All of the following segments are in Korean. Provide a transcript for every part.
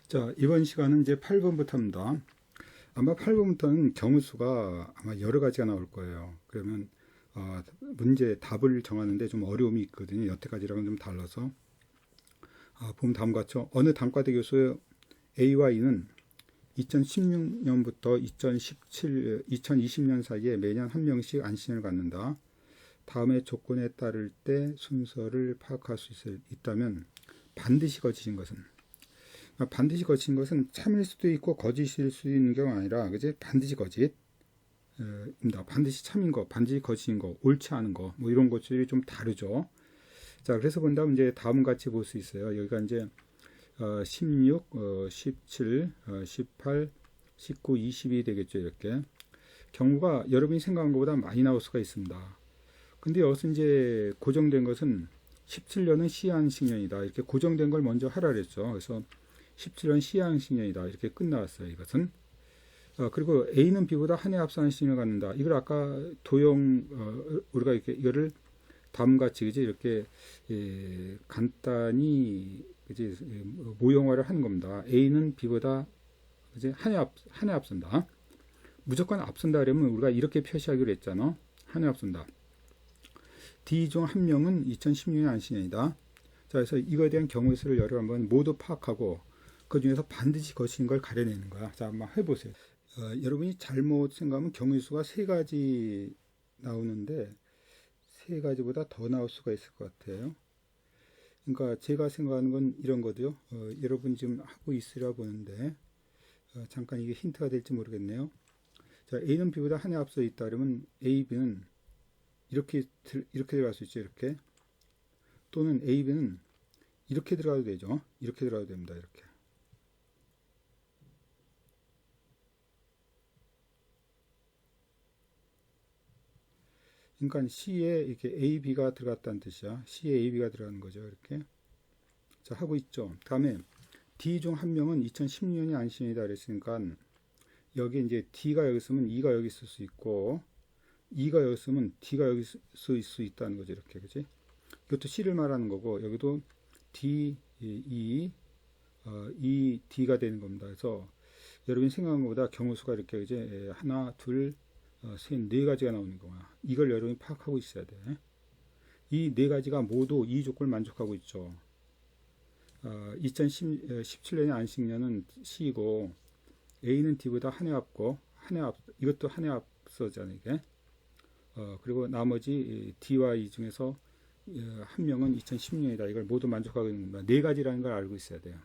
자, 이번 시간은 이제 8번부터입니다. 아마 8번부터는 경우수가 아마 여러 가지가 나올 거예요. 그러면 문제 답을 정하는데 좀 어려움이 있거든요. 여태까지랑은 좀 달라서 보면 다음과 같죠. 어느 단과대 교수 A와 E는 2016년부터 2020년 사이에 매년 한 명씩 안신을 갖는다. 다음의 조건에 따를 때 순서를 파악할 수 있다면 반드시 거치신 것은, 반드시 거친 것은 참일 수도 있고 거짓일 수 있는 경우가 아니라, 그지? 반드시 거짓입니다. 반드시 참인 거, 반드시 거짓인 거, 옳지 않은 거, 뭐 이런 것들이 좀 다르죠. 자, 그래서 본다면 이제 다음 같이 볼 수 있어요. 여기가 이제 16, 17, 18, 19, 20이 되겠죠. 이렇게 경우가 여러분이 생각한 것보다 많이 나올 수가 있습니다. 근데 여기서 이제 고정된 것은 17년은 시한식년이다. 이렇게 고정된 걸 먼저 하라 그랬죠. 그래서 17년 시한식년이다. 이렇게 끝나왔어요. 이것은. 그리고 A는 B보다 한 해 앞서 한신을 갖는다. 이걸 아까 우리가 이거를 다음같이 그지 이렇게 간단히 그지 모형화를 하는 겁니다. A는 B보다 그지 한 해 앞선다. 무조건 앞선다 그러면 우리가 이렇게 표시하기로 했잖아. 한 해 앞선다. D 중 한 명은 2016년 안신년이다. 자, 그래서 이거에 대한 경우의 수를 여러 한번 모두 파악하고 그 중에서 반드시 거친 걸 가려내는 거야. 자, 한번 해보세요. 여러분이 잘못 생각하면 경우의 수가 세 가지 나오는데 세 가지보다 더 나올 수가 있을 것 같아요. 그러니까 제가 생각하는 건 이런 거도요. 여러분 지금 하고 있으라 보는데 잠깐 이게 힌트가 될지 모르겠네요. 자, A는 B보다 한 해 앞서 있다 그러면 A, B는 이렇게 들어갈 수 있죠. 이렇게. 또는 A, B는 이렇게 들어가도 되죠. 이렇게 들어가도 됩니다. 이렇게. 그러니까 C에 이렇게 A, B가 들어갔다는 뜻이야. C에 A, B가 들어가는 거죠. 이렇게. 자, 하고 있죠. 다음에 D 중 한 명은 2016년이 안신이다 그랬으니까 여기 이제 D가 여기 있으면 E가 여기 있을 수 있고 E가 여기 있으면 D가 여기 있을 수 있다는 거죠. 이렇게. 그지? 이것도 C를 말하는 거고 여기도 D, E, E, D가 되는 겁니다. 그래서 여러분이 생각한 것보다 경우수가 이렇게 이제 하나, 둘, 셋, 네 가지가 나오는 거야. 이걸 여러분이 파악하고 있어야 돼. 이 네 가지가 모두 이 조건을 만족하고 있죠. 2017년의 안식년은 C이고 A는 D보다 한 해 앞고 이것도 한 해 앞서잖아요. 이게. 그리고 나머지 D와 E 중에서 한 명은 2010년이다. 이걸 모두 만족하고 있는 겁니다. 네 가지라는 걸 알고 있어야 돼요.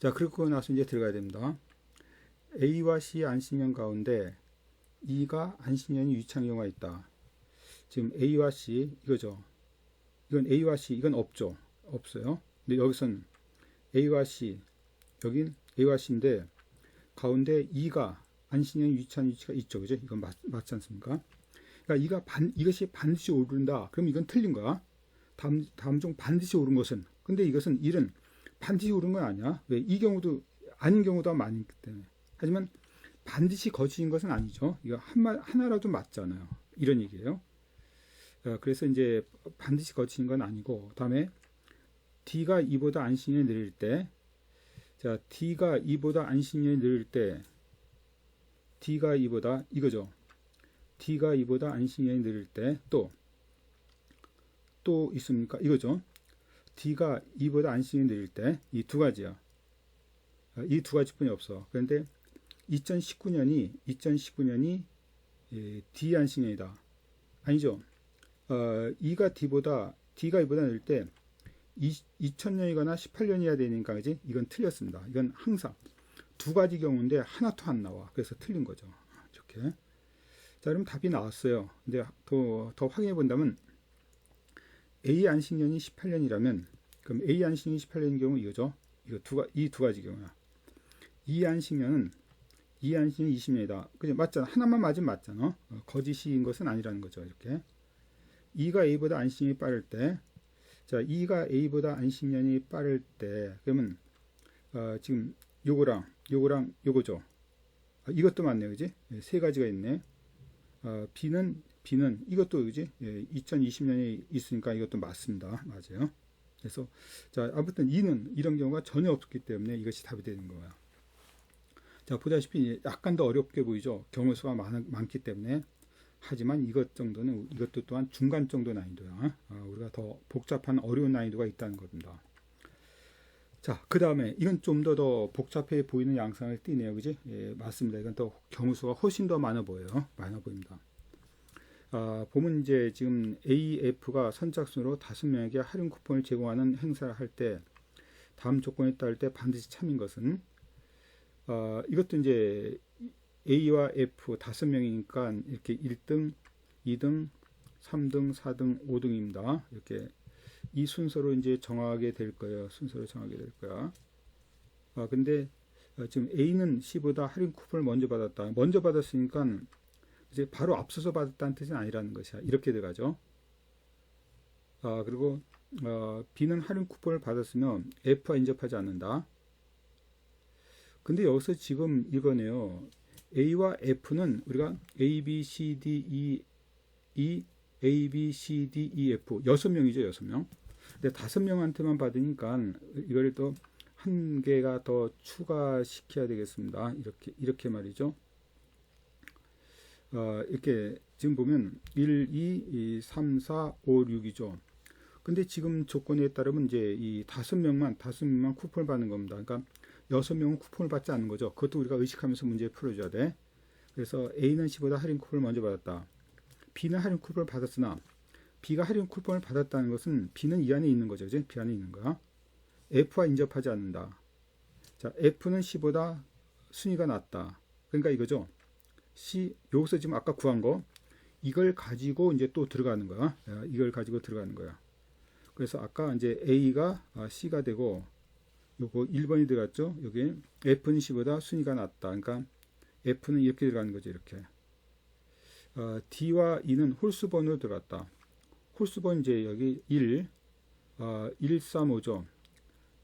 자, 그리고 나서 이제 들어가야 됩니다. A와 C 안식년 가운데 E가 안식년이 유창 경우가 있다. 지금 A와 C 이거죠. 이건 A와 C 이건 없죠. 없어요. 근데 여기선 A와 C 여긴 A와 C인데 가운데 E가 안식년이 유창 위치가 있죠. 그죠? 이건 맞지 않습니까? 그러니까 이것이 반드시 오른다. 그럼 이건 틀린 거야. 다음 중 반드시 옳은 것은. 근데 이것은 일은 반드시 옳은 건 아니야. 왜? 이 경우도 아닌 경우도 많기 때문에. 하지만 반드시 거짓인 것은 아니죠. 이거 하나라도 맞잖아요. 이런 얘기예요. 그래서 이제 반드시 거짓인 건 아니고, 다음에 D가 E보다 안식년이 느릴 때, 자, D가 E보다 안식년이 느릴 때, D가 E보다 이거죠. D가 E보다 안식년이 느릴 때, 또 있습니까? 이거죠. D가 E보다 안식년이 느릴 때, 이 두 가지야. 이 두 가지뿐이 없어. 그런데 2019년이 D 안식년이다. 아니죠. D가 E보다 느릴 때 2000년이거나 18년이어야 되니까 그지? 이건 틀렸습니다. 이건 항상 두 가지 경우인데 하나도 안 나와. 그래서 틀린 거죠. 이렇게. 자, 그럼 답이 나왔어요. 이제 더 확인해 본다면 A 안식년이 18년이라면 그럼 A 안식년이 18년인 경우 이거죠. 이 두 가지 경우야. 이 안식년이 20년이다. 그죠? 맞잖아. 하나만 맞으면 맞잖아. 거짓인 것은 아니라는 거죠. 이렇게. E가 A보다 안식년이 빠를 때, 자, E가 A보다 안식년이 빠를 때, 그러면 지금 요거랑 요거죠. 이것도 맞네요, 그지? 세 가지가 있네. B는 이것도 그지? 2020년이 있으니까 이것도 맞습니다. 맞아요. 그래서 자, 아무튼 E는 이런 경우가 전혀 없기 때문에 이것이 답이 되는 거예요. 자, 보다시피 약간 더 어렵게 보이죠. 경우 수가 많기 때문에. 하지만 이것 정도는, 이것도 또한 중간 정도 난이도야. 우리가 더 복잡한 어려운 난이도가 있다는 겁니다. 자, 그 다음에 이건 좀 더 복잡해 보이는 양상을 띠네요. 그지? 예, 맞습니다. 이건 또 경우 수가 훨씬 더 많아 보여요. 많아 보입니다. 보면 이제 지금 AF가 선착순으로 5명에게 할인 쿠폰을 제공하는 행사를 할 때 다음 조건에 따를 때 반드시 참인 것은, 이것도 이제 A와 F 5명이니까 이렇게 1등, 2등, 3등, 4등, 5등입니다. 이렇게 이 순서로 이제 정하게 될 거예요. 순서로 정하게 될 거야. 근데 지금 A는 C보다 할인 쿠폰을 먼저 받았다. 먼저 받았으니까 이제 바로 앞서서 받았다는 뜻은 아니라는 것이야. 이렇게 들어가죠. 그리고 B는 할인 쿠폰을 받았으면 F와 인접하지 않는다. 근데 여기서 지금 이거네요. A와 F는 우리가 A, B, C, D, E, A, B, C, D, E, F 6명이죠. 6명. 근데 5명한테만 받으니까 이걸 또 한 개가 더 추가시켜야 되겠습니다. 이렇게 말이죠. 이렇게 지금 보면 1, 2, 3, 4, 5, 6이죠. 근데 지금 조건에 따르면 이제 이 5명만 쿠폰을 받는 겁니다. 그러니까 6명은 쿠폰을 받지 않는 거죠. 그것도 우리가 의식하면서 문제 풀어줘야 돼. 그래서 A는 C보다 할인 쿠폰을 먼저 받았다. B는 할인 쿠폰을 받았으나 B가 할인 쿠폰을 받았다는 것은 B는 이 안에 있는 거죠. 그치? B 안에 있는 거야. F와 인접하지 않는다. 자, F는 C보다 순위가 낮다. 그러니까 이거죠. C, 여기서 지금 아까 구한 거, 이걸 가지고 이제 또 들어가는 거야. 이걸 가지고 들어가는 거야. 그래서 아까 이제 A가 C가 되고, 요거 1번이 들어갔죠. 여기 F는 C보다 순위가 낮다. 그러니까 F는 이렇게 들어가는 거죠. 이렇게. D와 E는 홀수번으로 들어갔다. 홀수번 이제 여기 1, 135죠.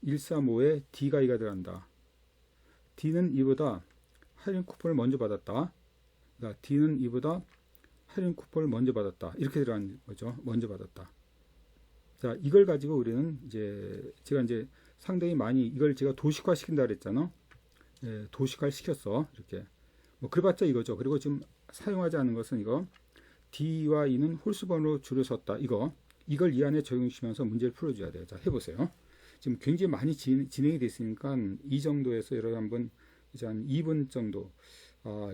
135에 D가 2가 들어간다. D는 이보다 할인 쿠폰을 먼저 받았다. 그러니까 D는 이보다 할인 쿠폰을 먼저 받았다. 이렇게 들어가는 거죠. 먼저 받았다. 자, 이걸 가지고 우리는 이제 제가 이제 상당히 많이 이걸 제가 도식화 시킨다 그랬잖아. 예, 도식화 시켰어. 이렇게. 뭐 그래봤자 이거죠. 그리고 지금 사용하지 않은 것은 이거 D와 E는 홀수번으로 줄을 섰다. 이걸 이 안에 적용시키면서 문제를 풀어줘야 돼요. 자, 해보세요. 지금 굉장히 많이 진행이 됐으니까 이 정도에서 여러분 한번 이제 한 2분 정도.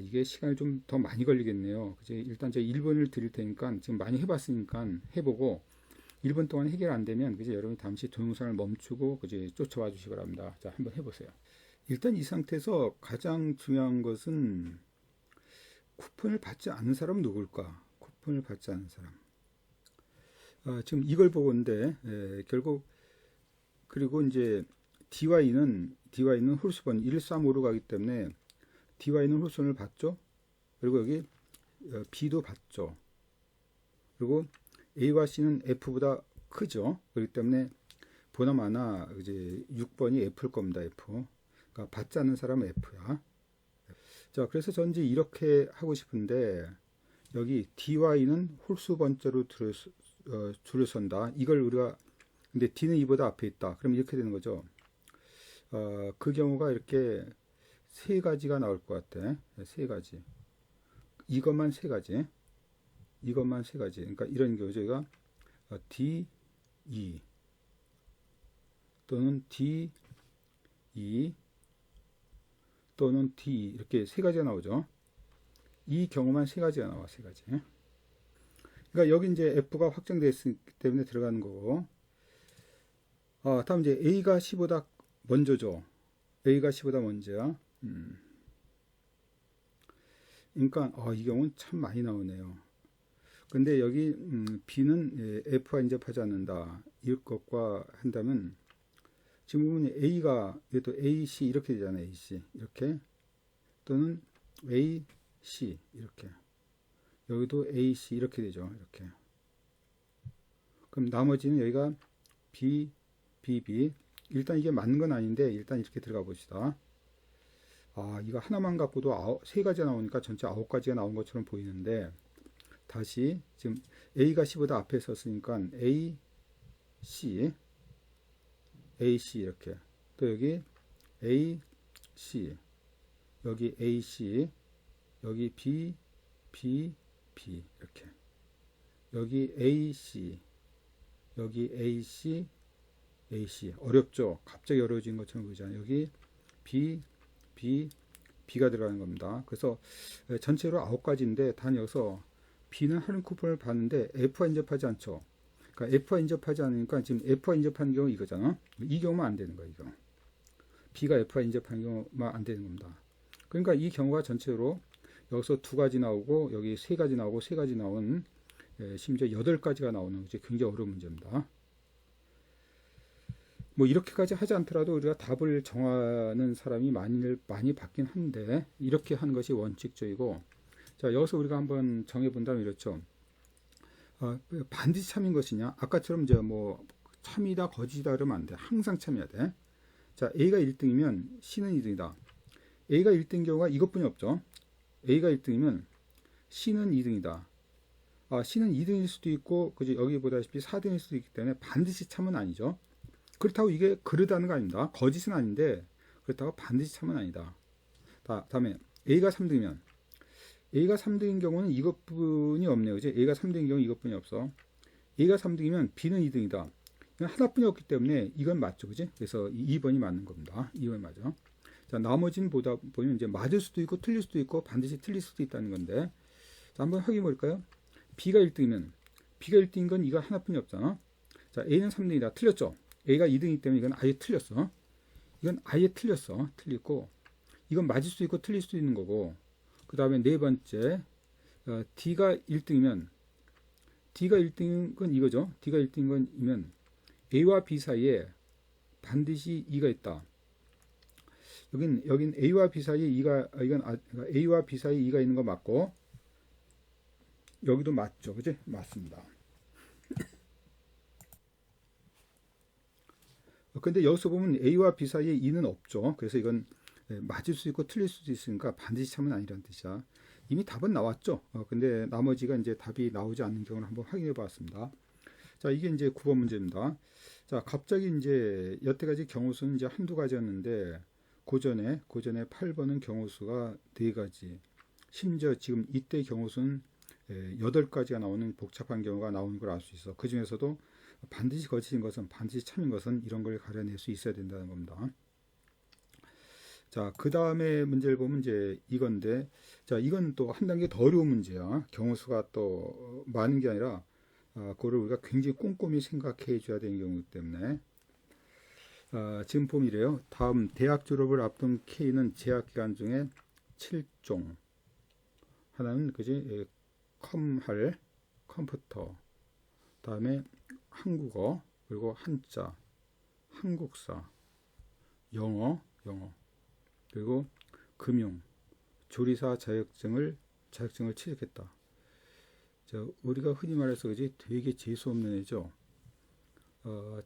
이게 시간이 좀 더 많이 걸리겠네요. 그치? 일단 제가 1분을 드릴 테니까 지금 많이 해봤으니까 해보고 1분 동안 해결 안 되면 그치? 여러분이 잠시 동영상을 멈추고 그치? 쫓아와 주시기 바랍니다. 자, 한번 해보세요. 일단 이 상태에서 가장 중요한 것은 쿠폰을 받지 않는 사람은 누굴까? 쿠폰을 받지 않는 사람. 지금 이걸 보고 있는데 결국 그리고 이제 D와 E는 홀수번 1, 3, 5로 가기 때문에 D와 E는 홀수번을 받죠. 그리고 여기 B도 받죠. 그리고 A와 C는 F보다 크죠. 그렇기 때문에 보나마나 이제 6번이 F일 겁니다. F. 그러니까 받지 않는 사람은 F야. 자, 그래서 전 이제 이렇게 하고 싶은데 여기 D와 E는 홀수번째로 줄을 선다. 이걸 우리가 근데 D는 E보다 앞에 있다. 그럼 이렇게 되는 거죠. 그 경우가 이렇게 세 가지가 나올 것 같아. 세 가지. 이것만 세 가지. 그러니까 이런 경우죠. 이가 D, E 또는 D, E 또는 D 이렇게 세 가지가 나오죠. 이 경우만 세 가지가 나와. 세 가지. 그러니까 여기 이제 F가 확정되었기 때문에 들어가는 거고. 다음 이제 A가 C보다 먼저죠. A가 C보다 먼저야. 그러니까 이 경우는 참 많이 나오네요. 근데 여기 B는 F와 인접하지 않는다. 이것과 한다면 지금 보면 A가 이것도 AC 이렇게 되잖아요. AC 이렇게 또는 AC 이렇게 여기도 AC 이렇게 되죠. 이렇게. 그럼 나머지는 여기가 B, BB. 일단 이게 맞는 건 아닌데 일단 이렇게 들어가 봅시다. 이거 하나만 갖고도 세 가지가 나오니까 전체 9가지가 나온 것처럼 보이는데 다시 지금 A가 C보다 앞에 섰으니까 A, C AC 이렇게. 또 여기 AC. 여기 AC. 여기 B, B, B 이렇게. 여기 AC. 여기 AC, AC. 어렵죠? 갑자기 어려워진 것처럼 보이잖아요. 여기 B, B, B가 들어가는 겁니다. 그래서 전체로 9가지인데 단 여기서 B는 하는 쿠폰을 받는데 F와 인접하지 않죠. 그러니까 F와 인접하지 않으니까 지금 F와 인접하는 경우 이거잖아. 이 경우만 안 되는 거야. 이 경우. B가 F와 인접하는 경우만 안 되는 겁니다. 그러니까 이 경우가 전체로 여기서 2가지 나오고 여기 3가지 나오고 3가지 나온 심지어 8가지가 나오는 것이 굉장히 어려운 문제입니다. 뭐 이렇게까지 하지 않더라도 우리가 답을 정하는 사람이 많이 받긴 한데 이렇게 하는 것이 원칙적이고, 자 여기서 우리가 한번 정해본다면 이렇죠. 반드시 참인 것이냐? 아까처럼 이제 뭐 참이다 거짓이다 그러면 안 돼. 항상 참여야 돼. 자 A가 1등이면 C는 2등이다. A가 1등인 경우가 이것뿐이 없죠. A가 1등이면 C는 2등이다. C는 2등일 수도 있고, 그지? 여기 보다시피 4등일 수도 있기 때문에 반드시 참은 아니죠. 그렇다고 이게 그러다는 거 아닙니다. 거짓은 아닌데 그렇다고 반드시 참은 아니다. 다음에 A가 3등이면 A가 3등인 경우는 이것뿐이 없네요. 그지? A가 3등인 경우 이것뿐이 없어. A가 3등이면 B는 2등이다. 이건 하나뿐이 없기 때문에 이건 맞죠. 그지? 그래서 2번이 맞는 겁니다. 2번이 맞아. 자, 나머지는 보면 이제 맞을 수도 있고 틀릴 수도 있고 반드시 틀릴 수도 있다는 건데, 자, 한번 확인해 볼까요? B가 1등이면 B가 1등인 건 이거 하나뿐이 없잖아. 자, A는 3등이다. 틀렸죠? A가 2등이기 때문에 이건 아예 틀렸어. 이건 아예 틀렸어. 틀리고 이건 맞을 수 있고 틀릴 수도 있는 거고, 그 다음에 네 번째 D가 1등이면 D가 1등인 건 이거죠. D가 1등인 건이면 A와 B 사이에 반드시 2가 있다. 여긴 A와 B 사이에 2가, 그러니까 A와 B 사이에 2가 있는 거 맞고, 여기도 맞죠. 그지? 맞습니다. 근데 여기서 보면 A와 B 사이에 2는 없죠. 그래서 이건 맞을 수 있고 틀릴 수도 있으니까 반드시 참은 아니라는 뜻이야. 이미 답은 나왔죠. 근데 나머지가 이제 답이 나오지 않는 경우를 한번 확인해 봤습니다. 자, 이게 이제 9번 문제입니다. 자, 갑자기 이제 여태까지 경우수는 이제 한두 가지였는데, 고전에 8번은 경우수가 4가지. 심지어 지금 이때 경우수는 8가지가 나오는 복잡한 경우가 나오는 걸 알 수 있어. 그 중에서도 반드시 거짓인 것은, 반드시 참인 것은 이런 걸 가려낼 수 있어야 된다는 겁니다. 자, 그 다음에 문제를 보면 이제 이건데, 자, 이건 또 한 단계 더 어려운 문제야. 경우수가 또 많은 게 아니라, 그거를 우리가 굉장히 꼼꼼히 생각해 줘야 되는 경우이기 때문에, 지금 보면 이래요. 다음 대학 졸업을 앞둔 K는 재학 기간 중에 7종. 하나는 그지? 컴할, 컴퓨터. 다음에 한국어, 그리고 한자, 한국사, 영어, 그리고 금융, 조리사 자격증을 취득했다. 자, 우리가 흔히 말해서 그지? 되게 재수 없는 애죠.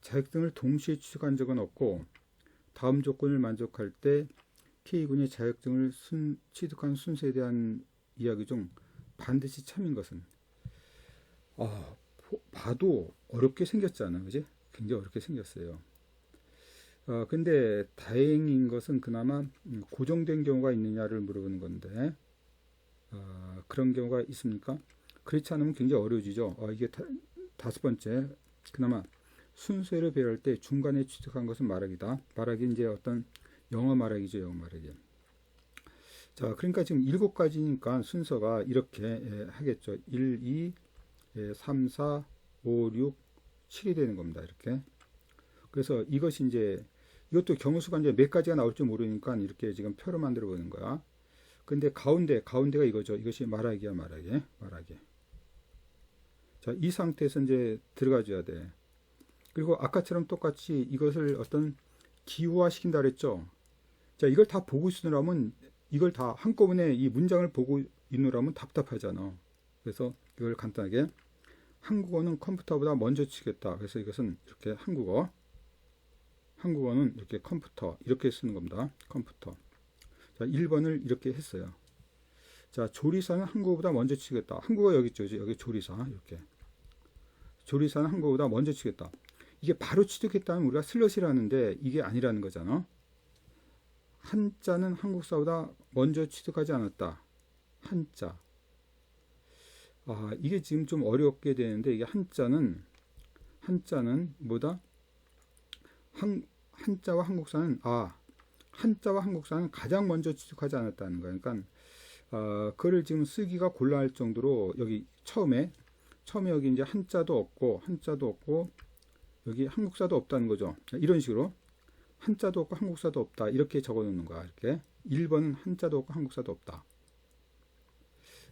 자격증을 동시에 취득한 적은 없고, 다음 조건을 만족할 때 K군이 자격증을 취득한 순서에 대한 이야기 중 반드시 참인 것은, 봐도 어렵게 생겼잖아. 그지? 굉장히 어렵게 생겼어요. 근데 다행인 것은 그나마 고정된 경우가 있느냐를 물어보는 건데, 그런 경우가 있습니까? 그렇지 않으면 굉장히 어려워지죠. 이게 5번째, 그나마 순서를 배열할 때 중간에 취득한 것은 말하기다. 말하기 이제 어떤 영어 말하기죠. 영어 말하기. 자, 그러니까 지금 7가지니까 순서가 이렇게 하겠죠. 1, 2, 3, 4, 5, 6, 7이 되는 겁니다. 이렇게. 그래서 이것이 이제, 이것도 경우수가 이제 몇 가지가 나올지 모르니까 이렇게 지금 표로 만들어 보는 거야. 근데 가운데가 이거죠. 이것이 말하기야, 말하기. 자, 이 상태에서 이제 들어가 줘야 돼. 그리고 아까처럼 똑같이 이것을 어떤 기호화 시킨다 그랬죠. 자, 이걸 다 보고 있으라면, 이걸 다 한꺼번에 이 문장을 보고 있느라면 답답하잖아. 그래서 이걸 간단하게, 한국어는 컴퓨터보다 먼저 치겠다. 그래서 이것은 이렇게 한국어는 이렇게 컴퓨터, 이렇게 쓰는 겁니다. 컴퓨터. 자, 1번을 이렇게 했어요. 자, 조리사는 한국어보다 먼저 치겠다. 한국어 여기 있죠. 여기 조리사. 이렇게. 조리사는 한국어보다 먼저 치겠다. 이게 바로 취득했다면 우리가 슬럿이라는데 이게 아니라는 거잖아. 한자는 한국사보다 먼저 취득하지 않았다. 한자. 이게 지금 좀 어렵게 되는데 이게 한자는 뭐다? 한자와 한국사는 한자와 한국사는 가장 먼저 취득하지 않았다는 거야. 그러니까 그를 지금 쓰기가 곤란할 정도로 여기 처음에 여기 이제 한자도 없고 여기 한국사도 없다는 거죠. 이런 식으로 한자도 없고 한국사도 없다 이렇게 적어 놓는 거야. 이렇게 1번은 한자도 없고 한국사도 없다.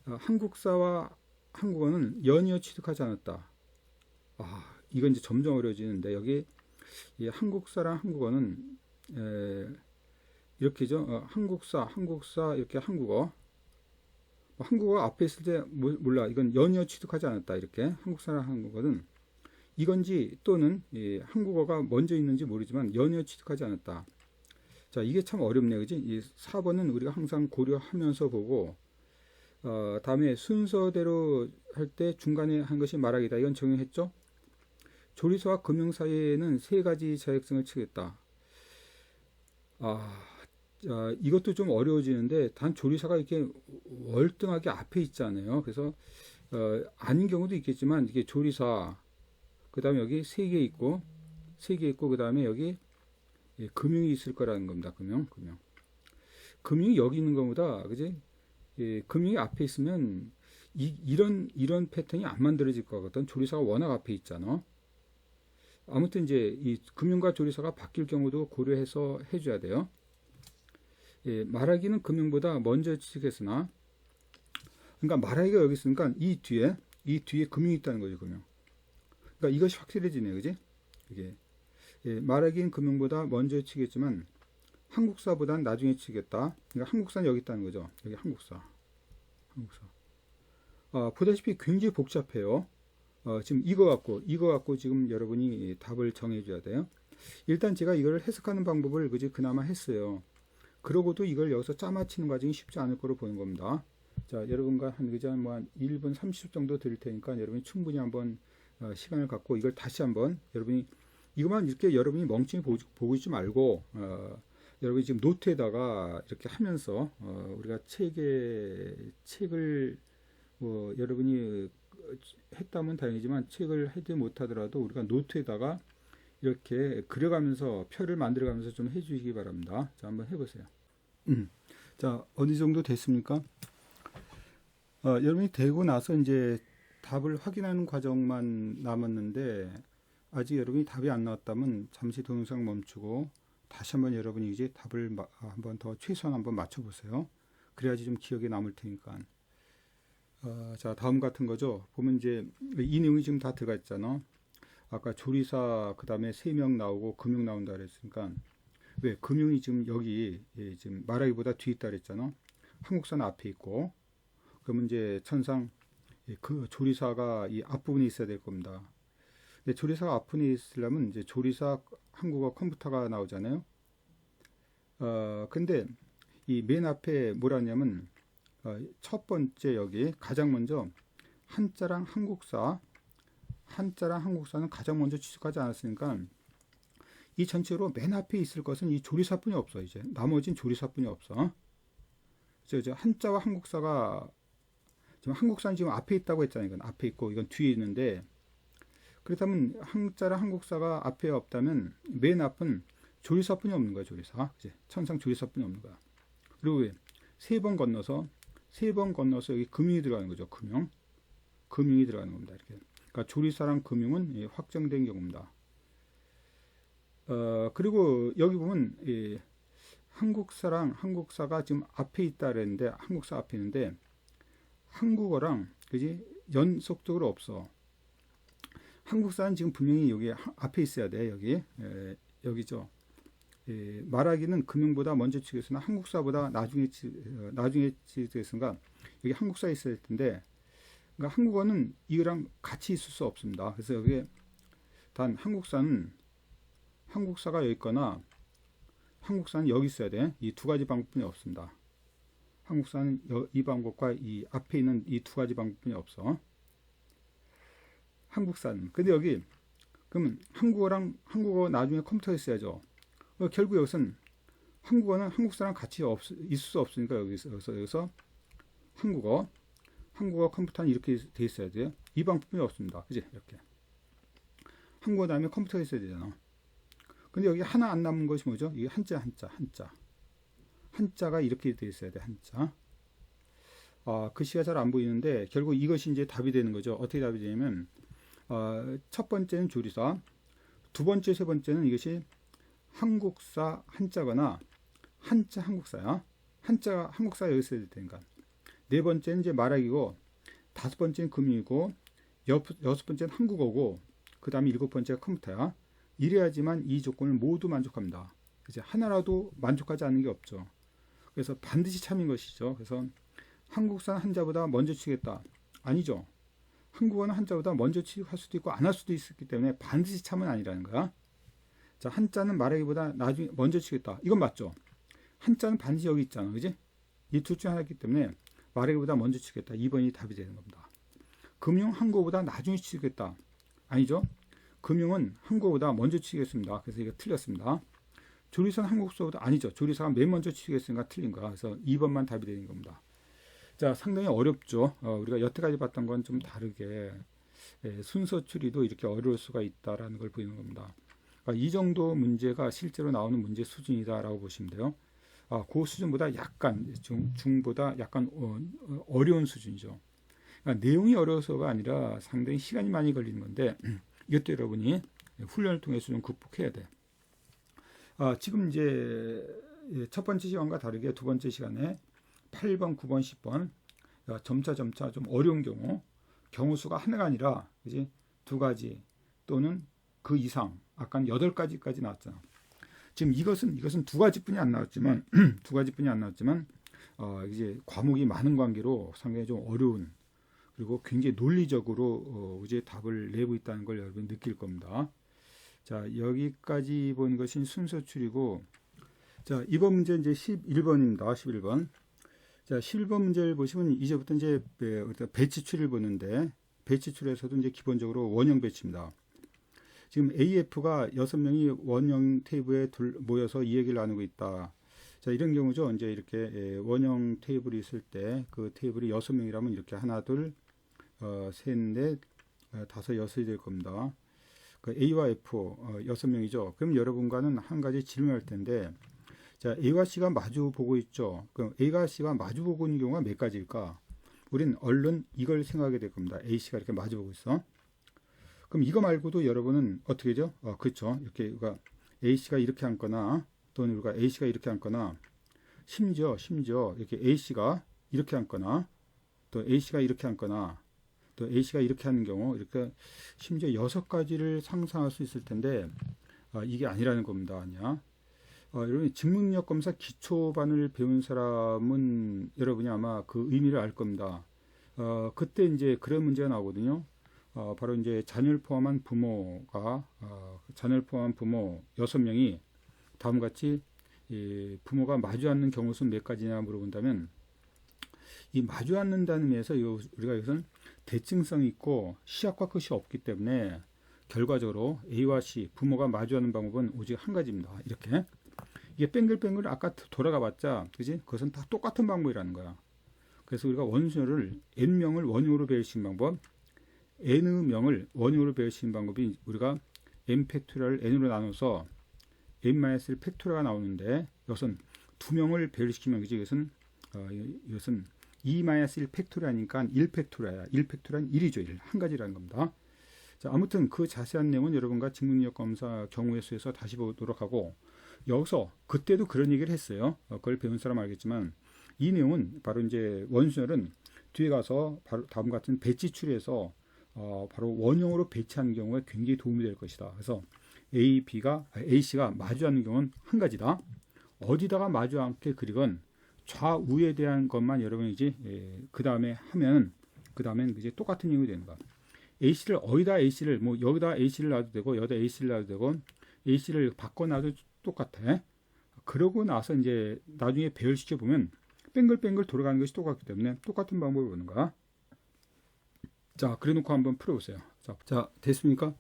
한국사와 한국어는 연이어 취득하지 않았다. 이건 이제 점점 어려워지는데 여기 이 한국사랑 한국어는 이렇게죠. 한국사 이렇게 한국어 앞에 있을 때 몰라. 이건 연이어 취득하지 않았다. 이렇게 한국사랑 한국어는 이건지 또는 한국어가 먼저 있는지 모르지만 연이어 취득하지 않았다. 자, 이게 참 어렵네, 그지? 이 4번은 우리가 항상 고려하면서 보고 다음에 순서대로 할 때 중간에 한 것이 말하기다. 이건 정형했죠? 조리사와 금융 사이에는 세 가지 자격증을 치겠다. 이것도 좀 어려워지는데 단 조리사가 이렇게 월등하게 앞에 있잖아요. 그래서 아닌 경우도 있겠지만 이게 조리사 그 다음에 여기 세 개 있고 그 다음에 여기 금융이 있을 거라는 겁니다. 금융이 여기 있는 것보다 그지? 금융이 앞에 있으면 이런 패턴이 안 만들어질 거거든. 조리사가 워낙 앞에 있잖아. 아무튼 이제 이 금융과 조리사가 바뀔 경우도 고려해서 해줘야 돼요. 말하기는 금융보다 먼저 취득했으나, 그러니까 말하기가 여기 있으니까 이 뒤에 금융이 있다는 거죠, 금융. 그러니까 이것이 확실해지네, 그지? 이게 말하기는 금융보다 먼저 취득했지만 한국사보다는 나중에 취득했다. 그러니까 한국사는 여기 있다는 거죠. 여기 한국사. 보다시피 굉장히 복잡해요. 지금 이거 갖고 지금 여러분이 답을 정해줘야 돼요. 일단 제가 이걸 해석하는 방법을 그나마 했어요. 그러고도 이걸 여기서 짜맞히는 과정이 쉽지 않을 거로 보는 겁니다. 자, 여러분과 한 1분 30초 정도 드릴 테니까 여러분이 충분히 한번 시간을 갖고 이걸 다시 한번 여러분이 이것만 이렇게 여러분이 멍청이 보고 있지 말고 여러분이 지금 노트에다가 이렇게 하면서 우리가 책을 여러분이 했다면 다행이지만 책을 해도 못하더라도 우리가 노트에다가 이렇게 그려가면서 표를 만들어가면서 좀 해주시기 바랍니다. 자, 한번 해보세요. 자, 어느 정도 됐습니까? 여러분이 되고 나서 이제 답을 확인하는 과정만 남았는데 아직 여러분이 답이 안 나왔다면 잠시 동영상 멈추고 다시 한번 여러분이 이제 답을 한번 더 최소한 한번 맞춰보세요. 그래야지 좀 기억에 남을 테니까. 자, 다음 같은 거죠. 보면 이제 이 내용이 지금 다 들어가 있잖아. 아까 조리사 그 다음에 3명 나오고 금융 나온다 그랬으니까 왜 금융이 지금 여기 지금 말하기보다 뒤에 있다 그랬잖아. 한국사는 앞에 있고 그러면 이제 천상 그 조리사가 이 앞부분에 있어야 될 겁니다. 근데 조리사가 앞부분에 있으려면 이제 조리사 한국어 컴퓨터가 나오잖아요. 근데 이 맨 앞에 뭐라 하냐면 첫 번째 여기 가장 먼저 한자랑 한국사는 가장 먼저 취득하지 않았으니까 이 전체로 맨 앞에 있을 것은 이 조리사뿐이 없어. 이제 나머진 조리사뿐이 없어. 그래서 한자와 한국사가 지금 한국사는 지금 앞에 있다고 했잖아요. 이건 앞에 있고 이건 뒤에 있는데 그렇다면 한자랑 한국사가 앞에 없다면 맨 앞은 조리사뿐이 없는 거야. 조리사. 이제 천상 조리사뿐이 없는 거야. 그리고 세 번 건너서 여기 금융이 들어가는 거죠. 금융이 들어가는 겁니다. 이렇게. 그러니까 조리사랑 금융은 확정된 경우입니다. 그리고 여기 보면 한국사가 지금 앞에 있다 그랬는데 한국사 앞에 있는데 한국어랑 그지 연속적으로 없어. 한국사는 지금 분명히 여기 앞에 있어야 돼. 여기죠. 말하기는 금융보다 먼저 취득했으나 한국사보다 나중에 취득했으니까 여기 한국사에 있어야 될 텐데 그러니까 한국어는 이거랑 같이 있을 수 없습니다. 그래서 여기에 단 한국사가 여기 있거나 한국사는 여기 있어야 돼. 이 두 가지 방법뿐이 없습니다. 한국사는 이 방법과 이 앞에 있는 이 두 가지 방법뿐이 없어. 한국사는 근데 여기 그러면 한국어 나중에 컴퓨터에 써야죠. 결국 여기서는 한국어는 한국 사람 같이 있을 수 없으니까 여기서 한국어 컴퓨터는 이렇게 돼 있어야 돼요. 이 방법이 없습니다. 그지? 이렇게 한국어 다음에 컴퓨터에 있어야 되잖아. 근데 여기 하나 안 남은 것이 뭐죠? 이게 한자가 이렇게 돼 있어야 돼. 한자. 글씨가 잘 안 보이는데 결국 이것이 이제 답이 되는 거죠. 어떻게 답이 되냐면 첫 번째는 조리사, 두 번째, 세 번째는 이것이 한국사 한자거나 한자 한국사야. 한자 한국사 여기 써야 되니까. 네 번째는 이제 말하기고, 다섯 번째는 금융이고, 여섯 번째는 한국어고, 그 다음에 일곱 번째가 컴퓨터야. 이래야지만 이 조건을 모두 만족합니다. 이제 하나라도 만족하지 않는 게 없죠. 그래서 반드시 참인 것이죠. 그래서 한국사 한자보다 먼저 치겠다. 아니죠. 한국어는 한자보다 먼저 취직할 수도 있고 안 할 수도 있기 때문에 반드시 참은 아니라는 거야. 자, 한자는 말하기보다 나중에 먼저 치겠다. 이건 맞죠. 한자는 반드시 여기 있잖아. 그지? 이 둘 중 하나이기 때문에 말하기보다 먼저 치겠다. 2번이 답이 되는 겁니다. 금융 한국어보다 나중에 치겠다. 아니죠. 금융은 한국어보다 먼저 치겠습니다. 그래서 이거 틀렸습니다. 조리사는 한국어보다 아니죠. 조리사가 맨 먼저 치겠으니까 틀린 거야. 그래서 2번만 답이 되는 겁니다. 자, 상당히 어렵죠. 우리가 여태까지 봤던 건 좀 다르게 순서 추리도 이렇게 어려울 수가 있다라는 걸 보이는 겁니다. 이 정도 문제가 실제로 나오는 문제 수준이다라고 보시면 돼요. 그 수준보다 약간 중보다 약간 어려운 수준이죠. 그러니까 내용이 어려워서가 아니라 상당히 시간이 많이 걸리는 건데 이것도 여러분이 훈련을 통해서 좀 극복해야 돼. 지금 이제 첫 번째 시간과 다르게 두 번째 시간에 8번, 9번, 10번 점차 좀 어려운 경우 수가 하나가 아니라 그지? 두 가지 또는 그 이상 아까 8가지까지 나왔잖아. 지금 이것은 두 가지뿐이 안 나왔지만 이제 과목이 많은 관계로 상당히 좀 어려운 그리고 굉장히 논리적으로 이제 답을 내고 있다는 걸 여러분 느낄 겁니다. 자, 여기까지 본 것이 순서 추리고, 자, 이번 문제 이제 11번입니다. 11번. 자, 11번 문제를 보시면 이제부터 이제 배치 추리를 보는데, 배치 추리에서도 이제 기본적으로 원형 배치입니다. 지금 AF가 6명이 원형 테이블에 모여서 이 얘기를 나누고 있다. 자, 이런 경우죠. 이제 이렇게 원형 테이블이 있을 때 그 테이블이 6명이라면 이렇게 하나, 둘, 셋, 넷, 다섯, 여섯이 될 겁니다. 그 A와 F 6명이죠. 그럼 여러분과는 한 가지 질문할 텐데, 자, A와 C가 마주 보고 있죠. 그럼 A가 C가 마주 보고 있는 경우가 몇 가지일까? 우린 얼른 이걸 생각하게 될 겁니다. A, C가 이렇게 마주 보고 있어. 그럼 이거 말고도 여러분은 어떻게 하죠? 그렇죠. 이렇게 우리가 A, C가 이렇게 앉거나 또는 우리가 A, C가 이렇게 앉거나 심지어 이렇게 A, C가 이렇게 앉거나 또 A, C가 이렇게 앉거나 또 A씨가 이렇게 하는 경우 이렇게 심지어 6가지를 상상할 수 있을 텐데 이게 아니라는 겁니다. 아니야. 여러분 직무능력 검사 기초반을 배운 사람은 여러분이 아마 그 의미를 알 겁니다. 그때 이제 그런 문제가 나오거든요. 바로 이제 자녀를 포함한 부모 6명이 다음과 같이 부모가 마주 앉는 경우 수는 몇 가지냐 물어본다면 이 마주 앉는다는 의미에서 우리가 이것은 대칭성이 있고 시약과 끝이 없기 때문에 결과적으로 A와 C 부모가 마주하는 방법은 오직 한 가지입니다. 이렇게 이게 뱅글뱅글 아까 돌아가 봤자 그지? 그것은 다 똑같은 방법이라는 거야. 그래서 우리가 원수를 n명을 원형으로 배우시는 방법, n명을 원형으로 배우시는 방법이 우리가 n 팩토리얼을 n으로 나눠서 n-1 팩토리얼가 나오는데 이것은 두 명을 배열시키면 그지? 이것은 2-1 팩토리아니까 1 팩토리아야. 1 팩토리아는 1이죠. 1. 한 가지라는 겁니다. 자, 아무튼 그 자세한 내용은 여러분과 직무능력 검사 경우의 수에서 다시 보도록 하고 여기서 그때도 그런 얘기를 했어요. 그걸 배운 사람 알겠지만 이 내용은 바로 이제 원순열은 뒤에 가서 바로 다음 같은 배치 추리에서 바로 원형으로 배치하는 경우에 굉장히 도움이 될 것이다. 그래서 A씨가 마주하는 경우는 한 가지다. 어디다가 마주 않게 그리건 좌우에 대한 것만 여러분이 이제 그 다음엔 이제 똑같은 내용이 되는 거야. A씨를 어디다 A씨를 뭐 여기다 A씨를 놔도 되고 여기다 A씨를 놔도 되고 A씨를 바꿔놔도 똑같아. 그러고 나서 이제 나중에 배열시켜 보면 뱅글뱅글 돌아가는 것이 똑같기 때문에 똑같은 방법을 보는 거야. 자, 그래놓고 한번 풀어보세요. 자, 됐습니까?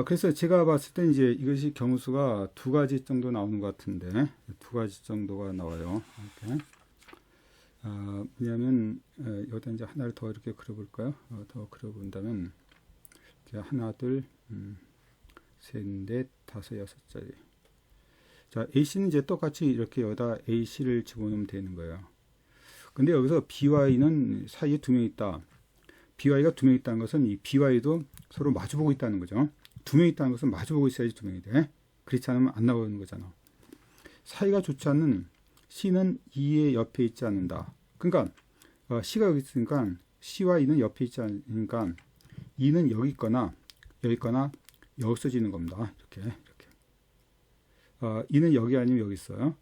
그래서 제가 봤을 때 이제 이것이 경우수가 두 가지 정도 나오는 것 같은데, 두 가지 정도가 나와요. 이렇게. 뭐냐면, 여기다 이제 하나를 더 이렇게 그려볼까요? 더 그려본다면, 이렇게 하나, 둘, 셋, 넷, 다섯, 여섯 자리. 자, AC는 이제 똑같이 이렇게 여기다 AC를 집어넣으면 되는 거예요. 근데 여기서 BY는 사이에 두 명 있다. BY가 두 명 있다는 것은 이 BY도 서로 마주보고 있다는 거죠. 두 명 있다는 것은 마주보고 있어야지 두 명이 돼. 그렇지 않으면 안 나오는 거잖아. 사이가 좋지 않은 C는 E의 옆에 있지 않는다. 그러니까 C가 여기 있으니까 C와 E는 옆에 있지 않으니까 E는 여기 있거나 여기서 지는 겁니다. 이렇게. E는 여기 아니면 여기 있어요.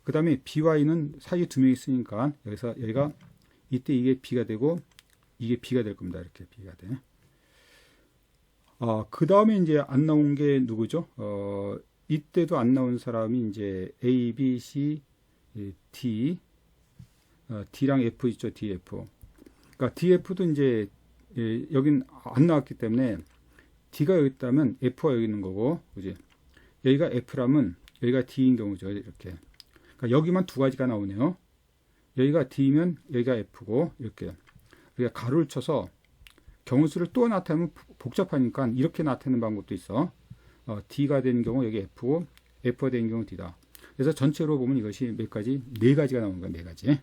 그 다음에 B와 E는 사이에 두 명 있으니까 여기가 이때 이게 B가 되고 이게 B가 될 겁니다. 이렇게 B가 돼. 그 다음에 이제 안 나온 게 누구죠? 이때도 안 나온 사람이 이제 A, B, C, D, D랑 F 있죠. D, F. 그러니까 D, F도 이제 여긴 안 나왔기 때문에 D가 여기 있다면 F가 여기 있는 거고, 그지? 여기가 F라면 여기가 D인 경우죠. 이렇게. 그러니까 여기만 두 가지가 나오네요. 여기가 D면 여기가 F고, 이렇게. 우리가 가로를 쳐서 경우수를 또 나타내면 복잡하니까 이렇게 나타내는 방법도 있어. D가 되는 경우 여기 F고, F가 되는 경우 D다. 그래서 전체로 보면 이것이 몇 가지? 네 가지가 나오는 거야, 네 가지.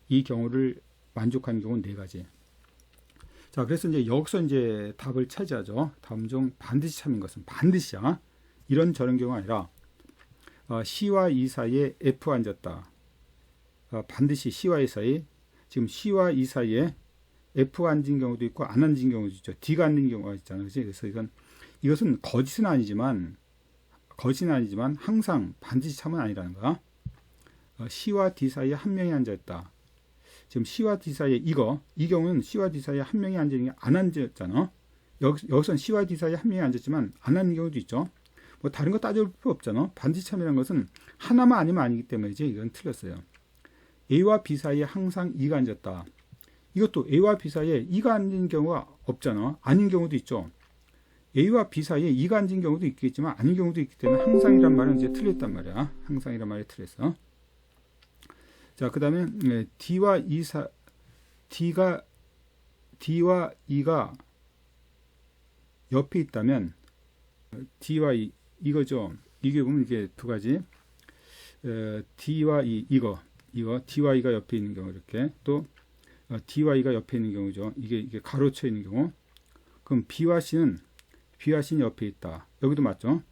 이 경우를 만족하는 경우는 네 가지. 자, 그래서 이제 여기서 이제 답을 차지하죠. 다음 중 반드시 참인 것은 반드시야. 이런 저런 경우가 아니라 C와 E 사이에 F가 앉았다. 반드시 C와 E 사이, 지금 C와 E 사이에 F가 앉은 경우도 있고 안 앉은 경우도 있죠. D가 앉은 경우가 있잖아요. 그치? 그래서 이것은 거짓은 아니지만 항상 반드시 참은 아니라는 거야. C와 D 사이에 한 명이 앉아있다. 지금 C와 D 사이에 이 경우는 C와 D 사이에 한 명이 앉은 게 안 앉았잖아. 여기서는 C와 D 사이에 한 명이 앉았지만 안 앉는 경우도 있죠. 뭐 다른 거 따져볼 필요 없잖아. 반드시 참이라는 것은 하나만 아니면 아니기 때문이지. 이건 틀렸어요. A와 B 사이에 항상 E가 앉았다. 이것도 A와 B 사이에 E가 앉은 경우가 없잖아. 아닌 경우도 있죠. A와 B 사이에 E가 앉은 경우도 있겠지만 아닌 경우도 있기 때문에 항상이란 말은 이제 틀렸단 말이야. 항상이란 말이 틀렸어. 자, 그 다음에 D와 E가 옆에 있다면 D와 E 이거죠. 이게 보면 이게 두 가지. D와 E 이거 D와 E가 옆에 있는 경우 이렇게 또 D와 E가 옆에 있는 경우죠. 이게 가로쳐 있는 경우. 그럼 B와 C는 옆에 있다. 여기도 맞죠?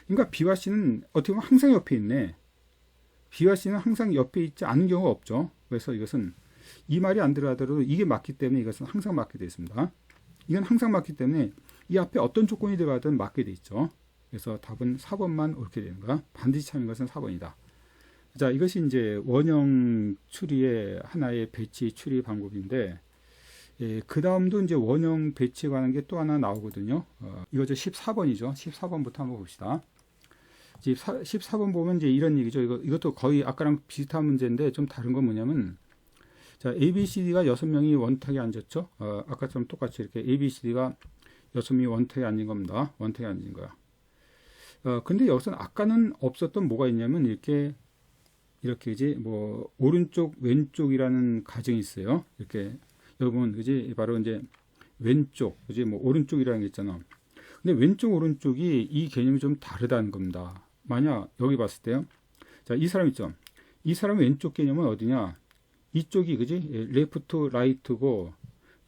그러니까 B와 C는 어떻게 보면 항상 옆에 있네. B와 C는 항상 옆에 있지 않은 경우가 없죠. 그래서 이것은 이 말이 안 들어가더라도 이게 맞기 때문에 이것은 항상 맞게 되어 있습니다. 이건 항상 맞기 때문에 이 앞에 어떤 조건이 들어가든 맞게 되어 있죠. 그래서 답은 4번만 옳게 되는 거야. 반드시 참인 것은 4번이다. 자, 이것이 이제 원형 추리의 하나의 배치 추리 방법인데, 그 다음도 이제 원형 배치에 관한 게 또 하나 나오거든요. 이거죠. 14번이죠. 14번부터 한번 봅시다. 14번 보면 이제 이런 얘기죠. 이것도 거의 아까랑 비슷한 문제인데 좀 다른 건 뭐냐면, 자, A, B, C, D가 6명이 원탁에 앉았죠. 아까처럼 똑같이 이렇게 A, B, C, D가 6명이 원탁에 앉은 겁니다. 원탁에 앉은 거야. 근데 여기서는 아까는 없었던 뭐가 있냐면 이렇게 이제 뭐 오른쪽 왼쪽이라는 가정이 있어요. 이렇게 여러분 그지 바로 이제 왼쪽 그지 뭐 오른쪽이라는 게 있잖아. 근데 왼쪽 오른쪽이 이 개념이 좀 다르다는 겁니다. 만약 여기 봤을 때요. 자, 이 사람 있죠. 이 사람 왼쪽 개념은 어디냐? 이쪽이 그지 레프트 라이트고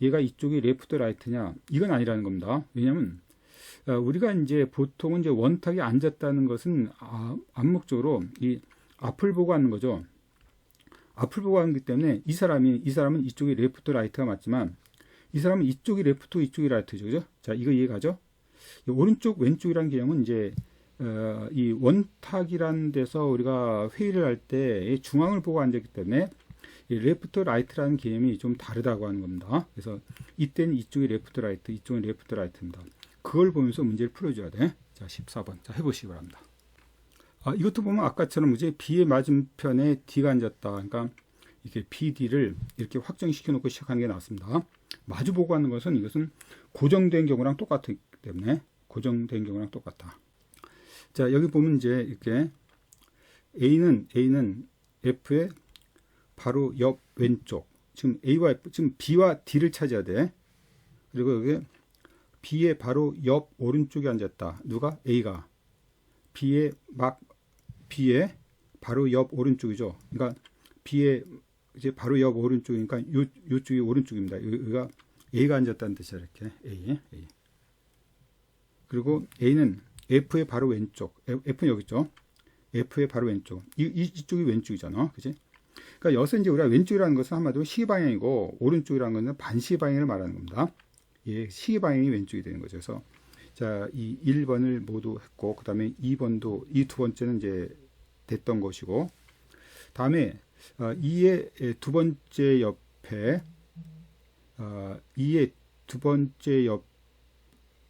얘가 이쪽이 레프트 라이트냐? 이건 아니라는 겁니다. 왜냐면 우리가 이제 보통은 이제 원탁에 앉았다는 것은 암묵적으로 이 앞을 보고 하는 거죠. 앞을 보고 하기 때문에 이 사람은 이쪽이 레프트 라이트가 맞지만 이 사람은 이쪽이 레프트 이쪽이 라이트죠. 그죠? 자, 이거 이해가죠? 오른쪽 왼쪽이라는 개념은 이제 이 원탁이라는 데서 우리가 회의를 할 때 중앙을 보고 앉았기 때문에 이 레프트 라이트라는 개념이 좀 다르다고 하는 겁니다. 그래서 이때는 이쪽이 레프트 라이트, 이쪽은 레프트 라이트입니다. 그걸 보면서 문제를 풀어줘야 돼. 자, 14번. 자, 해보시기 바랍니다. 이것도 보면 아까처럼 이제 B의 맞은편에 D가 앉았다. 그러니까 이렇게 BD를 이렇게 확정시켜 놓고 시작하는 게 나왔습니다. 마주보고 하는 것은 이것은 고정된 경우랑 똑같기 때문에 고정된 경우랑 똑같다. 자, 여기 보면 이제 이렇게 A는 F의 바로 옆 왼쪽. 지금 A와 F, 지금 B와 D를 차지해야 돼. 그리고 여기 B의 바로 옆 오른쪽에 앉았다. 누가? A가. B의 바로 옆 오른쪽이죠. 그러니까 B의 이제 바로 옆 오른쪽이니까 요쪽이 오른쪽입니다. 여기가 A가 앉았다는 뜻이야. 이렇게 A. 그리고 A는 F의 바로 왼쪽. F는 여기 있죠. F의 바로 왼쪽. 이쪽이 왼쪽이잖아. 그지? 그러니까 여기서 이제 우리가 왼쪽이라는 것은 한마디로 시방향이고 오른쪽이라는 것은 반시 방향을 말하는 겁니다. 예, 시 방향이 왼쪽이 되는 거죠. 그래서 자, 이 1번을 모두 했고 그다음에 2번도 이 두 번째는 이제 됐던 것이고 다음에 2의 두 번째 옆에 2의 두 번째 옆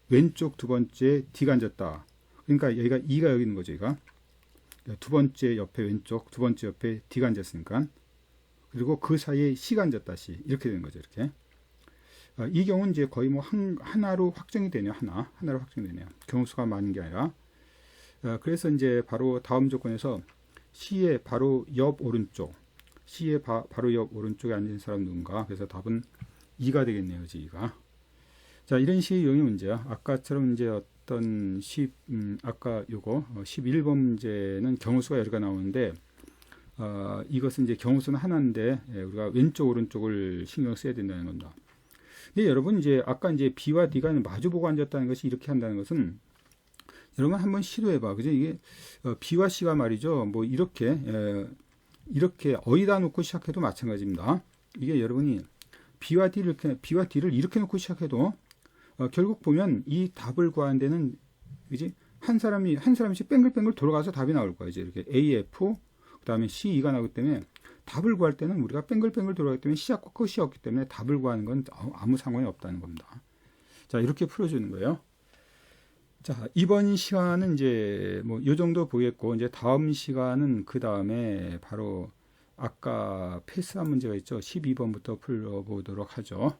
왼쪽 두 번째 D가 앉았다. 그러니까 여기가 2가 여기 있는 거죠. 여기가 두 번째 옆에 왼쪽 두 번째 옆에 D가 앉았으니까 그리고 그 사이에 C가 앉았다. C 이렇게 되는 거죠. 이렇게 이 경우는 이제 거의 뭐 하나로 확정이 되네요. 하나로 확정이 되네요. 경우수가 많은 게 아니라 그래서 이제 바로 다음 조건에서 C의 바로 옆 오른쪽 C의 바로 옆 오른쪽에 앉은 사람 누군가. 그래서 답은 2가 되겠네요. 2가. 자, 이런 식의 유형의 문제야. 아까처럼 이제 어떤 아까 요거 11번 문제는 경우수가 여러 개 나오는데 이것은 이제 경우수는 하나인데 우리가 왼쪽 오른쪽을 신경 써야 된다는 겁니다. 근데 여러분 이제 아까 이제 B와 D가 마주보고 앉았다는 것이 이렇게 한다는 것은 여러분 한번 시도해봐. 그죠? 이게 B와 C가 말이죠. 뭐 이렇게 어디다 놓고 시작해도 마찬가지입니다. 이게 여러분이 B와 D를 이렇게 놓고 시작해도 결국 보면 이 답을 구하는 데는 그지? 한 사람씩 뱅글뱅글 돌아가서 답이 나올 거예요. 이제 이렇게 A, F, 그다음에 C, E가 나오기 때문에 답을 구할 때는 우리가 뱅글뱅글 돌아가기 때문에 시작과 끝이 없기 때문에 답을 구하는 건 아무 상관이 없다는 겁니다. 자, 이렇게 풀어주는 거예요. 자, 이번 시간은 이제 뭐 이 정도 보겠고 이제 다음 시간은 그 다음에 바로 아까 패스한 문제가 있죠. 12번부터 풀어보도록 하죠.